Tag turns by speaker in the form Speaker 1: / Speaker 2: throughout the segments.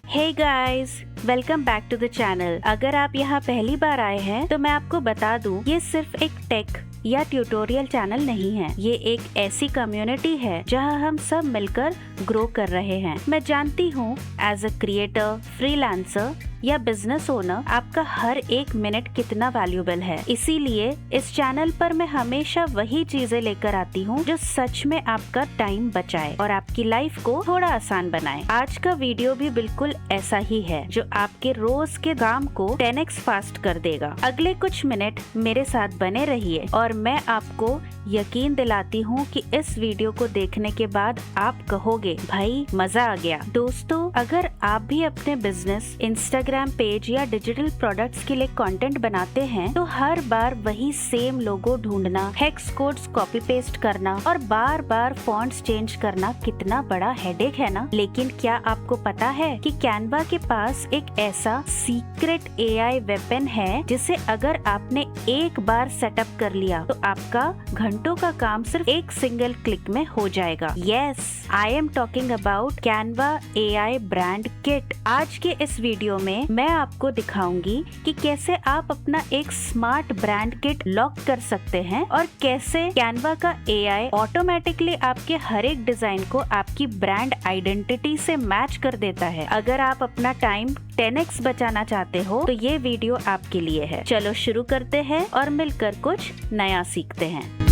Speaker 1: Hey guys, welcome back to the channel. अगर आप यहाँ पहली बार आए हैं तो मैं आपको बता दूं, ये सिर्फ एक टेक या ट्यूटोरियल चैनल नहीं है। ये एक ऐसी कम्युनिटी है जहाँ हम सब मिलकर ग्रो कर रहे हैं। मैं जानती हूँ एज अ क्रिएटर, फ्रीलांसर या बिजनेस ओनर आपका हर एक मिनट कितना वैल्यूएबल है। इसीलिए इस चैनल पर मैं हमेशा वही चीजें लेकर आती हूँ जो सच में आपका टाइम बचाए और आपकी लाइफ को थोड़ा आसान बनाए। आज का वीडियो भी बिल्कुल ऐसा ही है जो आपके रोज के काम को 10x फास्ट कर देगा। अगले कुछ मिनट मेरे साथ बने रहिए और मैं आपको यकीन दिलाती हूँ कि इस वीडियो को देखने के बाद आप कहोगे भाई मजा आ गया। दोस्तों, अगर आप भी अपने बिजनेस, इंस्टाग्राम पेज या डिजिटल प्रोडक्ट्स के लिए कंटेंट बनाते हैं तो हर बार वही सेम लोगो ढूंढना, हेक्स कोड्स कॉपी पेस्ट करना और बार बार फॉन्ट्स चेंज करना कितना बड़ा हेडेक है ना। लेकिन क्या आपको पता है कि कैनवा के पास एक ऐसा सीक्रेट AI वेपन है जिसे अगर आपने एक बार सेटअप कर लिया तो आपका घंटों का काम सिर्फ एक सिंगल क्लिक में हो जाएगा। Yes, I am talking about Canva AI brand kit. आज के इस वीडियो में मैं आपको दिखाऊंगी कि कैसे आप अपना एक स्मार्ट ब्रांड किट लॉक कर सकते हैं और कैसे कैनवा का AI ऑटोमेटिकली आपके हर एक डिजाइन को आपकी ब्रांड आइडेंटिटी से मैच कर देता है। अगर आप अपना टाइम 10x बचाना चाहते हो तो ये वीडियो आपके लिए है। चलो शुरू करते हैं और मिलकर कुछ नया सीखते हैं।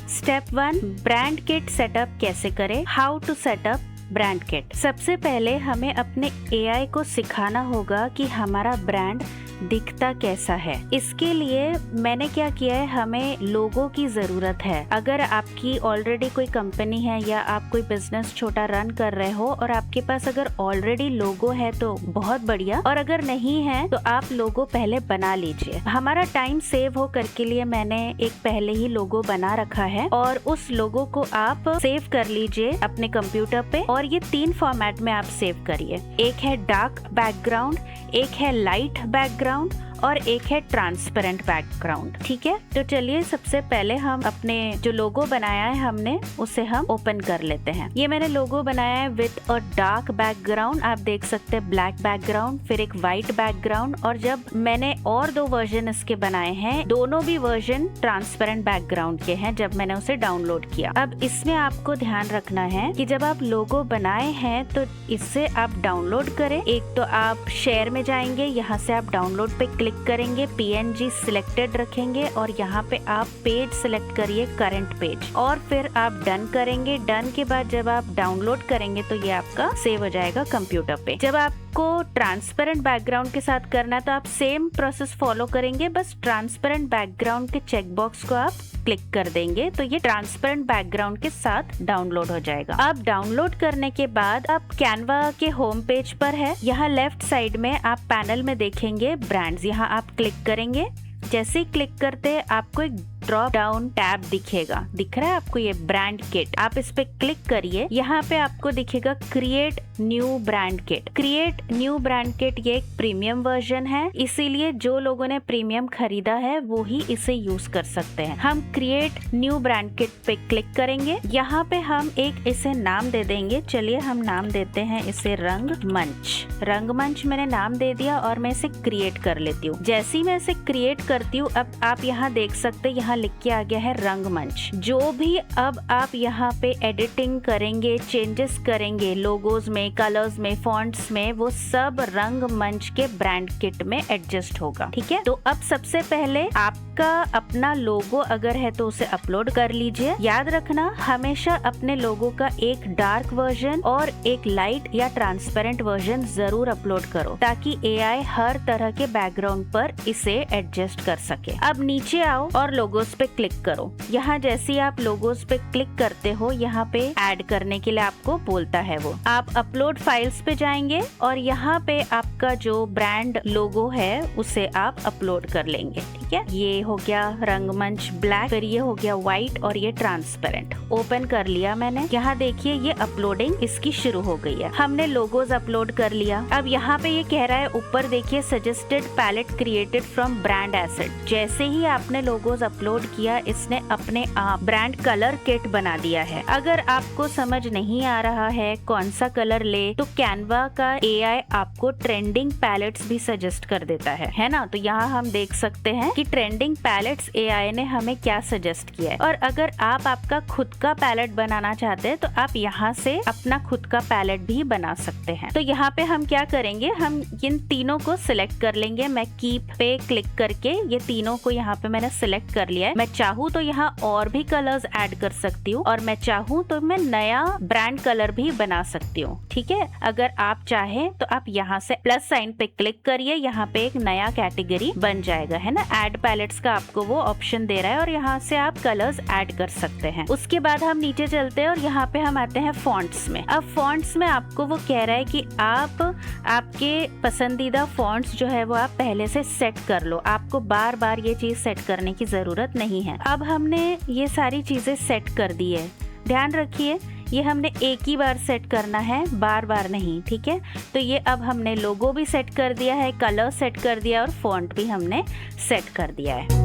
Speaker 1: स्टेप 1, ब्रांड किट सेटअप कैसे करें। How to setup brand kit. सबसे पहले हमें अपने AI को सिखाना होगा कि हमारा ब्रांड दिखता कैसा है। इसके लिए मैंने क्या किया है, हमें लोगो की जरूरत है। अगर आपकी ऑलरेडी कोई कंपनी है या आप कोई बिजनेस छोटा रन कर रहे हो और आपके पास अगर ऑलरेडी लोगो है तो बहुत बढ़िया, और अगर नहीं है तो आप लोगो पहले बना लीजिए। हमारा टाइम सेव हो करके लिए मैंने एक पहले ही लोगो बना रखा है और उस लोगो को आप सेव कर लीजिए अपने कंप्यूटर पे। और ये 3 फॉर्मेट में आप सेव करिए। एक है डार्क बैकग्राउंड, एक है लाइट बैकग्राउंड और एक है ट्रांसपेरेंट बैकग्राउंड। ठीक है, तो चलिए सबसे पहले हम अपने जो लोगो बनाया है हमने उसे हम ओपन कर लेते हैं। ये मैंने लोगो बनाया है विद अ डार्क बैकग्राउंड। आप देख सकते हैं ब्लैक बैकग्राउंड, फिर एक व्हाइट बैकग्राउंड, और जब मैंने और 2 वर्जन इसके बनाए हैं, दोनों भी वर्जन ट्रांसपेरेंट बैकग्राउंड के हैं जब मैंने उसे डाउनलोड किया। अब इसमें आपको ध्यान रखना है कि जब आप लोगो बनाए हैं तो इससे आप डाउनलोड करें। एक तो आप शेयर में जाएंगे, यहाँ से आप डाउनलोड पे क्लिक करेंगे, PNG सिलेक्टेड रखेंगे और यहाँ पे आप पेज सिलेक्ट करिए, करंट पेज, और फिर आप डन करेंगे। डन के बाद जब आप डाउनलोड करेंगे तो ये आपका सेव हो जाएगा कंप्यूटर पे। जब आपको ट्रांसपेरेंट बैकग्राउंड के साथ करना है तो आप सेम प्रोसेस फॉलो करेंगे, बस ट्रांसपेरेंट बैकग्राउंड के चेक बॉक्स को आप क्लिक कर देंगे तो ये ट्रांसपेरेंट बैकग्राउंड के साथ डाउनलोड हो जाएगा। अब डाउनलोड करने के बाद आप कैनवा के होम पेज पर है। यहाँ लेफ्ट साइड में आप पैनल में देखेंगे ब्रांड्स, यहाँ आप क्लिक करेंगे। जैसे ही क्लिक करते हैं आपको एक ड्रॉप डाउन टैब दिखेगा, दिख रहा है आपको ये ब्रांड किट। आप इस पे क्लिक करिए, यहाँ पे आपको दिखेगा create new brand kit. Create new brand kit ये एक प्रीमियम वर्जन है, इसीलिए जो लोगों ने प्रीमियम खरीदा है वो ही इसे यूज कर सकते हैं। हम क्रिएट न्यू ब्रांड किट पे क्लिक करेंगे। यहाँ पे हम एक इसे नाम दे देंगे। चलिए हम नाम देते हैं इसे रंगमंच। रंगमंच मैंने नाम दे दिया और मैं इसे क्रिएट कर लेती हूँ। जैसे ही मैं इसे क्रिएट करती हूँ, अब आप यहाँ देख सकते हैं, यहाँ लिख के आ गया है रंगमंच। जो भी अब आप यहाँ पे एडिटिंग करेंगे, चेंजेस करेंगे लोगोज में, कलर्स में, फॉन्ट्स में, वो सब रंगमंच के ब्रांड किट में एडजस्ट होगा। ठीक है, तो अब सबसे पहले आपका अपना लोगो अगर है तो उसे अपलोड कर लीजिए। याद रखना हमेशा अपने लोगो का एक डार्क वर्जन और एक लाइट या ट्रांसपेरेंट वर्जन जरूर अपलोड करो ताकि AI हर तरह के बैकग्राउंड पर इसे एडजस्ट कर सके। अब नीचे आओ और लोगोस पे क्लिक करो। यहाँ जैसे ही आप लोगोस पे क्लिक करते हो, यहाँ पे ऐड करने के लिए आपको बोलता है वो। आप अपलोड फाइल्स पे जाएंगे और यहाँ पे आपका जो ब्रांड लोगो है उसे आप अपलोड कर लेंगे। ठीक है, ये हो गया रंगमंच ब्लैक, फिर ये हो गया व्हाइट और ये ट्रांसपेरेंट। ओपन कर लिया मैंने। यहाँ देखिए ये अपलोडिंग इसकी शुरू हो गई है। हमने लोगोज अपलोड कर लिया। अब यहाँ पे ये कह रहा है ऊपर देखिए suggested palette created from brand asset. जैसे ही आपने लोगोज अपलोड किया इसने अपने आप ब्रांड कलर किट बना दिया है। अगर आपको समझ नहीं आ रहा है कौन सा कलर ले तो कैनवा का एआई आपको ट्रेंडिंग पैलेट्स भी सजेस्ट कर देता है ना। तो यहाँ हम देख सकते हैं कि ट्रेंडिंग पैलेट्स एआई ने हमें क्या सजेस्ट किया है। और अगर आप आपका खुद का पैलेट बनाना चाहते हैं तो आप यहाँ से अपना खुद का पैलेट भी बना सकते हैं। तो यहाँ पे हम क्या करेंगे, हम इन तीनों को सिलेक्ट कर लेंगे। मैं कीप पे क्लिक करके ये तीनों को यहाँ पे मैंने सिलेक्ट कर लिया है। मैं चाहूँ तो यहाँ और भी कलर्स ऐड कर सकती हूँ और मैं चाहूँ तो मैं नया ब्रांड कलर भी बना सकती हूँ। ठीक है, अगर आप चाहें तो आप यहाँ से प्लस साइन पे क्लिक करिए, यहाँ पे एक नया कैटेगरी बन जाएगा, है ना। ऐड पैलेट्स का आपको वो ऑप्शन दे रहा है और यहाँ से आप कलर्स ऐड कर सकते हैं। उसके बाद हम नीचे चलते हैं और यहाँ पे हम आते हैं फॉन्ट्स में। अब फॉन्ट्स में आपको वो कह रहा है कि आप आपके पसंदीदा फॉन्ट्स जो है वो आप पहले से सेट कर लो। आपको बार बार ये चीज सेट करने की जरूरत नहीं है। अब हमने ये सारी चीजें सेट कर दी है। ध्यान रखिए ये हमने एक ही बार सेट करना है, बार बार नहीं, ठीक है। तो ये अब हमने लोगो भी सेट कर दिया है, कलर सेट कर दिया और फॉन्ट भी हमने सेट कर दिया है।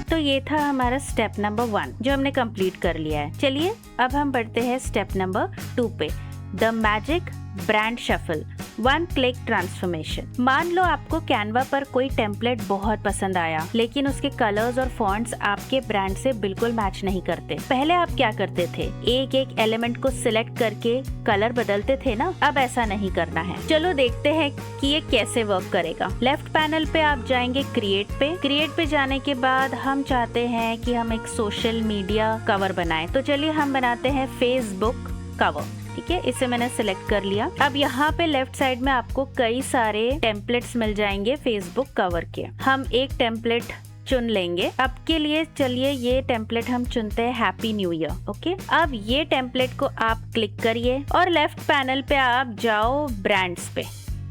Speaker 1: तो ये था हमारा स्टेप नंबर 1 जो हमने कंप्लीट कर लिया है। चलिए अब हम बढ़ते हैं स्टेप नंबर 2 पे, the magic brand shuffle 1 click transformation. मान लो आपको कैनवा पर कोई टेम्पलेट बहुत पसंद आया लेकिन उसके कलर्स और फॉन्ट्स आपके ब्रांड से बिल्कुल मैच नहीं करते। पहले आप क्या करते थे, एक एक एलिमेंट को सिलेक्ट करके कलर बदलते थे ना। अब ऐसा नहीं करना है। चलो देखते हैं कि ये कैसे वर्क करेगा। लेफ्ट पैनल पे आप जाएंगे क्रिएट पे। क्रिएट पे जाने के बाद हम चाहते हैं कि हम एक सोशल मीडिया कवर बनाएं। तो चलिए हम बनाते हैं फेसबुक कवर। ठीक है, इसे मैंने सिलेक्ट कर लिया। अब यहाँ पे लेफ्ट साइड में आपको कई सारे टेम्पलेट्स मिल जाएंगे फेसबुक कवर के। हम एक टेम्पलेट चुन लेंगे। अब के लिए चलिए ये टेम्पलेट हम चुनते हैं हैप्पी न्यू ईयर। ओके, अब ये टेम्पलेट को आप क्लिक करिए और लेफ्ट पैनल पे आप जाओ ब्रांड्स पे।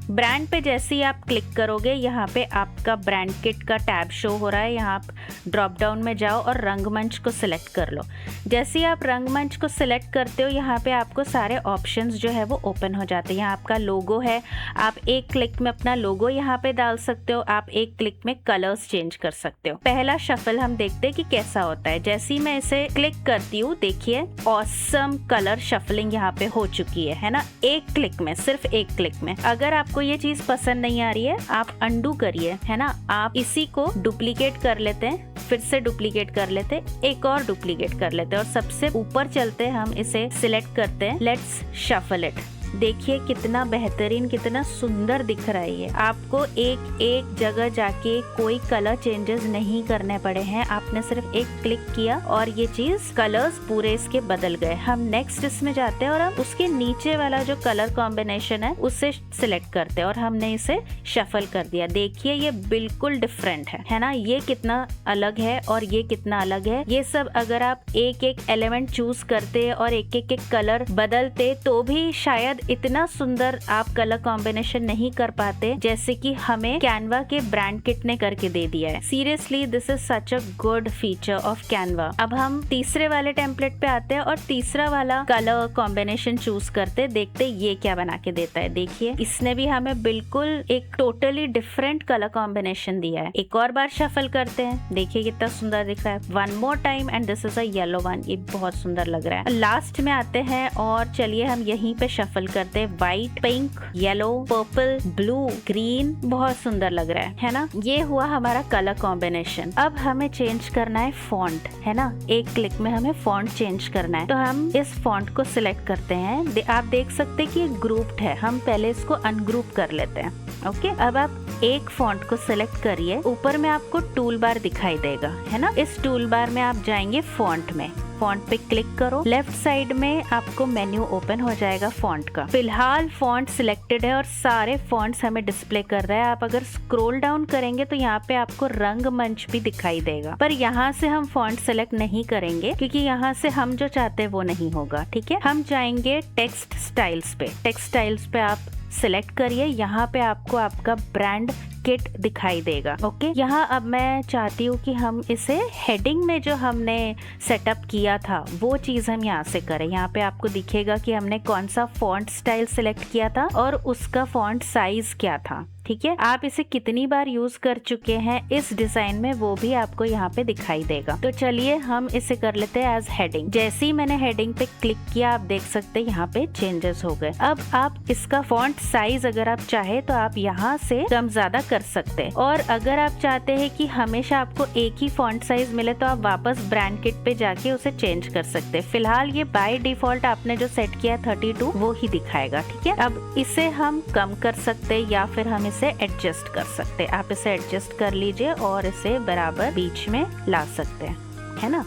Speaker 1: ब्रांड पे जैसे ही आप क्लिक करोगे यहाँ पे आपका ब्रांड किट का टैब शो हो रहा है। यहाँ आप ड्रॉप डाउन में जाओ और रंगमंच को सिलेक्ट कर लो। जैसे ही आप रंगमंच को सिलेक्ट करते हो यहाँ पे आपको सारे ऑप्शंस जो है वो ओपन हो जाते हैं। यहाँ आपका लोगो है, आप एक क्लिक में अपना लोगो यहाँ पे डाल सकते हो। आप एक क्लिक में कलर्स चेंज कर सकते हो। पहला शफल हम देखते हैं कि कैसा होता है। जैसे ही मैं इसे क्लिक करती हूँ देखिए ऑसम कलर शफलिंग यहाँ पे हो चुकी है ना, एक क्लिक में, सिर्फ एक क्लिक में। अगर आपको ये चीज पसंद नहीं आ रही है आप अंडू करिए, है ना। आप इसी को डुप्लीकेट कर लेते हैं, फिर से डुप्लीकेट कर लेते हैं, एक और डुप्लीकेट कर लेते हैं और सबसे ऊपर चलते हैं, हम इसे सिलेक्ट करते हैं, लेट्स शफल इट। देखिए कितना बेहतरीन, कितना सुंदर दिख रहा है ये। आपको एक एक जगह जाके कोई कलर चेंजेस नहीं करने पड़े हैं। आपने सिर्फ एक क्लिक किया और ये चीज कलर्स पूरे इसके बदल गए। हम नेक्स्ट इसमें जाते हैं और हम उसके नीचे वाला जो कलर कॉम्बिनेशन है उसे सिलेक्ट करते हैं और हमने इसे शफल कर दिया। देखिए ये बिल्कुल डिफरेंट है ना। ये कितना अलग है और ये कितना अलग है। ये सब अगर आप एक एक एलिमेंट चूज करते और एक एक कलर बदलते तो भी शायद इतना सुंदर आप कलर कॉम्बिनेशन नहीं कर पाते जैसे कि हमें कैनवा के ब्रांड किट ने करके दे दिया है। Seriously this is such a good feature of Canva. अब हम तीसरे वाले टेम्पलेट पे आते हैं और तीसरा वाला कलर कॉम्बिनेशन चूज करते, देखते ये क्या बना के देता है। देखिए इसने भी हमें बिल्कुल एक टोटली डिफरेंट कलर कॉम्बिनेशन दिया है। एक और बार शफल करते हैं, देखिए कितना सुंदर दिख रहा है। One more time and this is a yellow one. ये बहुत सुंदर लग रहा है। लास्ट में आते हैं और चलिए हम यहीं पे शफल करते हैं। White, pink, yellow, purple, blue, green, बहुत सुंदर लग रहा है ना। ये हुआ हमारा कलर कॉम्बिनेशन। अब हमें चेंज करना है फॉन्ट, है ना। एक क्लिक में हमें फॉन्ट चेंज करना है। तो हम इस फॉन्ट को सिलेक्ट करते हैं। आप देख सकते हैं कि ये ग्रुप्ड है। हम पहले इसको अनग्रुप कर लेते हैं। ओके, अब आप एक फॉन्ट को सिलेक्ट करिए। ऊपर में आपको टूल बार दिखाई देगा, है ना। इस टूल बार में आप जाएंगे फॉन्ट में। फॉन्ट पे क्लिक करो, लेफ्ट साइड में आपको मेन्यू ओपन हो जाएगा फॉन्ट का। फिलहाल फॉन्ट सिलेक्टेड है और सारे फॉन्ट्स हमें डिस्प्ले कर रहा है। आप अगर स्क्रॉल डाउन करेंगे तो यहाँ पे आपको रंगमंच भी दिखाई देगा, पर यहाँ से हम फॉन्ट सेलेक्ट नहीं करेंगे क्योंकि यहाँ से हम जो चाहते हैं वो नहीं होगा। ठीक है, हम जाएंगे टेक्स्ट स्टाइल्स पे। टेक्स्ट स्टाइल्स पे आप सिलेक्ट करिए, यहाँ पे आपको आपका ब्रांड किट दिखाई देगा। ओके, यहाँ अब मैं चाहती हूँ कि हम इसे हेडिंग में जो हमने सेटअप किया था वो चीज हम यहाँ से करें। यहाँ पे आपको दिखेगा कि हमने कौन सा फॉन्ट स्टाइल सिलेक्ट किया था और उसका फॉन्ट साइज क्या था। ठीक है, आप इसे कितनी बार यूज कर चुके हैं इस डिजाइन में वो भी आपको यहाँ पे दिखाई देगा। तो चलिए हम इसे कर लेते हैं एज हेडिंग। जैसे ही मैंने हेडिंग पे क्लिक किया आप देख सकते हैं यहाँ पे चेंजेस हो गए। अब आप इसका फॉन्ट साइज अगर आप चाहे तो आप यहाँ से कम ज्यादा कर सकते हैं, और अगर आप चाहते हैं कि हमेशा आपको एक ही फॉन्ट साइज मिले तो आप वापस ब्रांड किट पे जाके उसे चेंज कर सकते हैं। फिलहाल ये बाय डिफॉल्ट आपने जो सेट किया 32 वो ही दिखाएगा। ठीक है, अब इसे हम कम कर सकते हैं या फिर हम इसे एडजस्ट कर सकते हैं। आप इसे एडजस्ट कर लीजिए और इसे बराबर बीच में ला सकते हैं, है ना।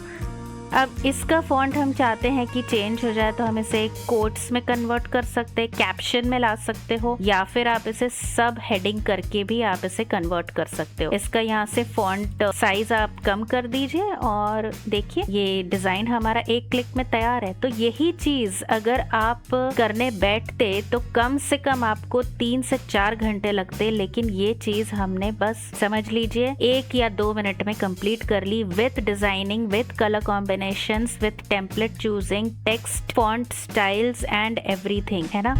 Speaker 1: अब इसका फॉन्ट हम चाहते हैं कि चेंज हो जाए तो हम इसे कोट्स में कन्वर्ट कर सकते हैं, कैप्शन में ला सकते हो, या फिर आप इसे सब हेडिंग करके भी आप इसे कन्वर्ट कर सकते हो। इसका यहाँ से फॉन्ट साइज आप कम कर दीजिए और देखिए ये डिजाइन हमारा एक क्लिक में तैयार है। तो यही चीज अगर आप करने बैठते तो कम से कम आपको 3 से 4 घंटे लगते, लेकिन ये चीज हमने बस समझ लीजिए 1 या 2 मिनट में कंप्लीट कर ली, with designing, with colour combination, with template choosing, text, font styles and everything, है ना।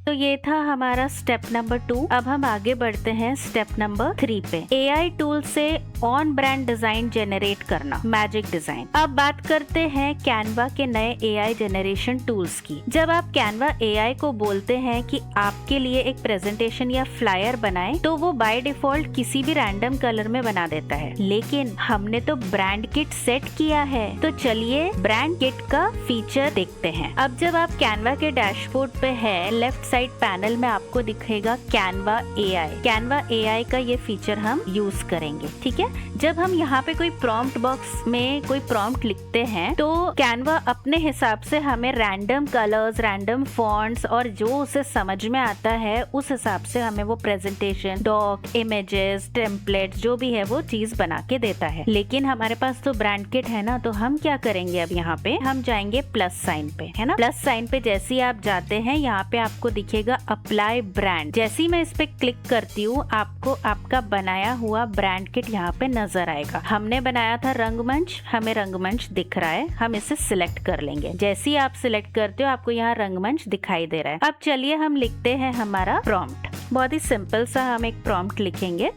Speaker 1: तो ये था हमारा स्टेप नंबर 2। अब हम आगे बढ़ते हैं स्टेप नंबर 3 पे। AI टूल से ऑन ब्रांड डिजाइन जेनरेट करना, मैजिक डिजाइन। अब बात करते हैं कैनवा के नए AI जनरेशन टूल्स की। जब आप कैनवा AI को बोलते हैं कि आपके लिए एक प्रेजेंटेशन या फ्लायर बनाए तो वो बाय डिफॉल्ट किसी भी रैंडम कलर में बना देता है, लेकिन हमने तो ब्रांड किट सेट किया है। तो चलिए ब्रांड किट का फीचर देखते हैं। अब जब आप कैनवा के डैशबोर्ड पे है, लेफ्ट साइड पैनल में आपको दिखेगा कैनवा AI। कैनवा AI का ये फीचर हम यूज करेंगे। ठीक है, जब हम यहाँ पे कोई प्रॉम्प्ट बॉक्स में कोई प्रॉम्प्ट लिखते हैं तो कैनवा अपने हिसाब से हमें रैंडम कलर्स, रैंडम फॉन्ट्स और जो उसे समझ में आता है उस हिसाब से हमें वो प्रेजेंटेशन, डॉक, इमेजेस, टेम्पलेट जो भी है वो चीज बना के देता है। लेकिन हमारे पास तो ब्रांड किट है ना, तो हम क्या करेंगे, अब यहाँ पे हम जाएंगे प्लस साइन पे, है ना। प्लस साइन पे जैसे ही आप जाते हैं यहाँ पे आपको दिखेगा अप्लाई ब्रांड। जैसे ही मैं इस पे क्लिक करती हूँ आपको आपका बनाया हुआ ब्रांड किट यहाँ पे नजर आएगा। हमने बनाया था रंगमंच, हमें रंगमंच दिख रहा है, हम इसे सिलेक्ट कर लेंगे। जैसे ही आप सिलेक्ट करते हो आपको यहाँ रंगमंच दिखाई दे रहा है। अब चलिए हम लिखते हैं हमारा प्रॉम्प्ट। बहुत ही सिंपल सा हम एक प्रॉम्प्ट लिखेंगे,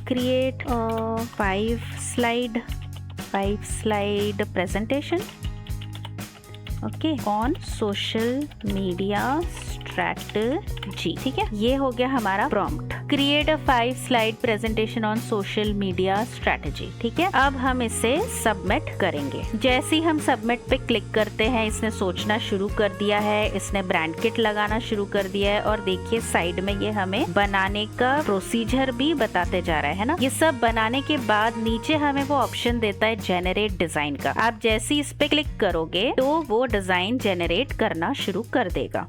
Speaker 1: create 5 slide presentation on social media strategy. ठीक है, ये हो गया हमारा prompt, create 5 slide presentation on social media strategy. ठीक है, अब हम इसे सबमिट करेंगे। जैसे ही हम सबमिट पे क्लिक करते हैं इसने सोचना शुरू कर दिया है, इसने ब्रांड किट लगाना शुरू कर दिया है और देखिए साइड में ये हमें बनाने का प्रोसीजर भी बताते जा रहा है ना। ये सब बनाने के बाद नीचे हमें वो ऑप्शन देता है जेनरेट डिजाइन का। आप जैसे ही इस पे क्लिक करोगे तो वो डिजाइन जेनरेट करना शुरू कर देगा।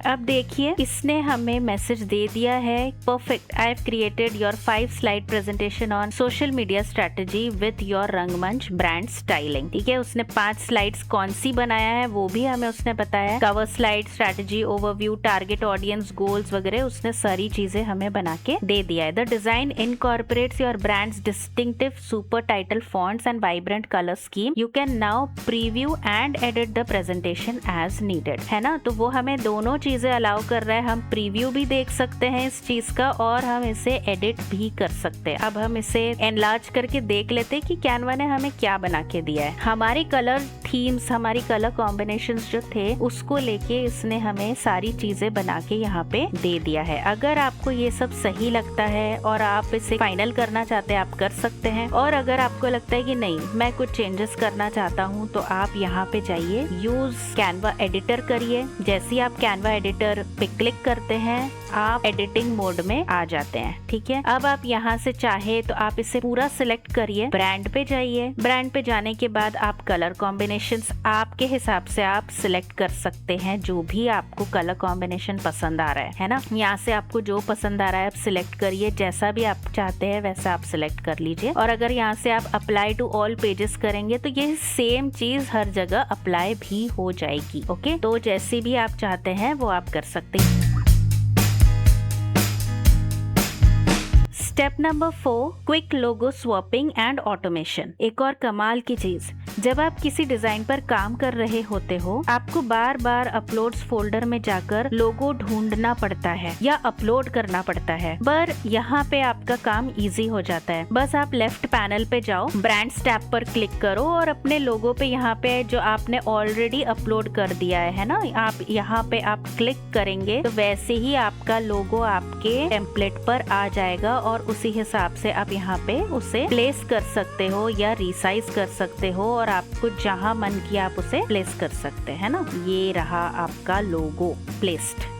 Speaker 1: अब देखिए इसने हमें मैसेज दे दिया है, perfect, I have created your 5 slide presentation on social media strategy with your रंगमंच ब्रांड स्टाइलिंग। ठीक है, उसने 5 स्लाइड्स कौन सी बनाया है वो भी हमें उसने बताया, cover slide, strategy, overview, target audience, goals वगैरह उसने सारी चीजें हमें बना के दे दिया है। The design incorporates your brand's distinctive super title fonts and vibrant colour scheme. You can now preview and edit the presentation as needed, है ना। तो वो हमें दोनों चीजें अलाउ कर रहा है, हम प्रीव्यू भी देख सकते हैं इस चीज का और हम इसे एडिट भी कर सकते हैं। अब हम इसे एनलार्ज करके देख लेते हैं कि कैनवा ने हमें क्या बना के दिया है। हमारी कलर थीम्स, हमारी कलर कॉम्बिनेशंस जो थे उसको लेके इसने हमें सारी चीजें बना के यहाँ पे दे दिया है। अगर आपको ये सब सही लगता है और आप इसे फाइनल करना चाहते हैं आप कर सकते हैं, और अगर आपको लगता है कि नहीं मैं कुछ चेंजेस करना चाहता हूँ तो आप यहाँ पे जाइए, यूज कैनवा एडिटर करिए। जैसे ही आप कैनवा एडिटर पे क्लिक करते हैं, आप एडिटिंग मोड में आ जाते हैं। ठीक है, अब आप यहाँ से चाहे तो आप इसे पूरा सिलेक्ट करिए, ब्रांड पे जाइए। ब्रांड पे जाने के बाद आप कलर कॉम्बिनेशंस आपके हिसाब से आप सिलेक्ट कर सकते हैं, जो भी आपको कलर कॉम्बिनेशन पसंद आ रहा है ना। यहाँ से आपको जो पसंद आ रहा है आप सिलेक्ट करिए, जैसा भी आप चाहते हैं वैसा आप सिलेक्ट कर लीजिए। और अगर यहाँ से आप अप्लाई टू ऑल पेजेस करेंगे तो ये सेम चीज हर जगह अप्लाई भी हो जाएगी। ओके, तो जैसी भी आप चाहते हैं वो आप कर सकते हैं। Step number 4, quick logo swapping and automation. एक और कमाल की चीज, जब आप किसी डिजाइन पर काम कर रहे होते हो, आपको बार बार अपलोड्स फोल्डर में जाकर लोगो ढूंढना पड़ता है या अपलोड करना पड़ता है, पर यहाँ पे आपका काम इजी हो जाता है। बस आप लेफ्ट पैनल पे जाओ, ब्रांड्स टैब पर क्लिक करो और अपने लोगो पे यहाँ पे जो आपने ऑलरेडी अपलोड कर दिया है ना, आप यहाँ पे आप क्लिक करेंगे तो वैसे ही आपका लोगो आपके टेम्पलेट पर आ जाएगा और उसी हिसाब से आप यहाँ पे उसे प्लेस कर सकते हो या रिसाइज कर सकते हो और आपको जहां मन किया आप उसे प्लेस कर सकते हैं ना। ये रहा आपका लोगो प्लेस्ड।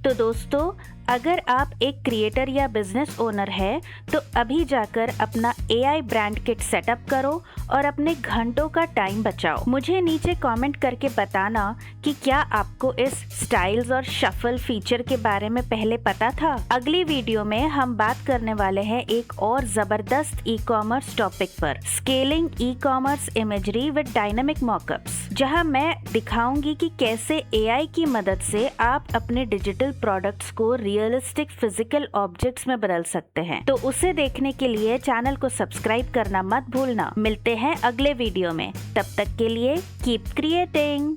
Speaker 1: तो दोस्तों, अगर आप एक क्रिएटर या बिजनेस ओनर है तो अभी जाकर अपना AI ब्रांड किट सेटअप करो और अपने घंटों का टाइम बचाओ। मुझे नीचे कमेंट करके बताना कि क्या आपको इस स्टाइल्स और शफल फीचर के बारे में पहले पता था। अगली वीडियो में हम बात करने वाले हैं एक और जबरदस्त ई-कॉमर्स टॉपिक पर, scaling e-commerce imagery with dynamic mockups, जहां मैं दिखाऊंगी कि कैसे AI की मदद से आप अपने डिजिटल प्रोडक्ट्स को रियलिस्टिक फिजिकल ऑब्जेक्ट्स में बदल सकते हैं। तो उसे देखने के लिए चैनल को सब्सक्राइब करना मत भूलना। मिलते हैं अगले वीडियो में, तब तक के लिए कीप क्रिएटिंग।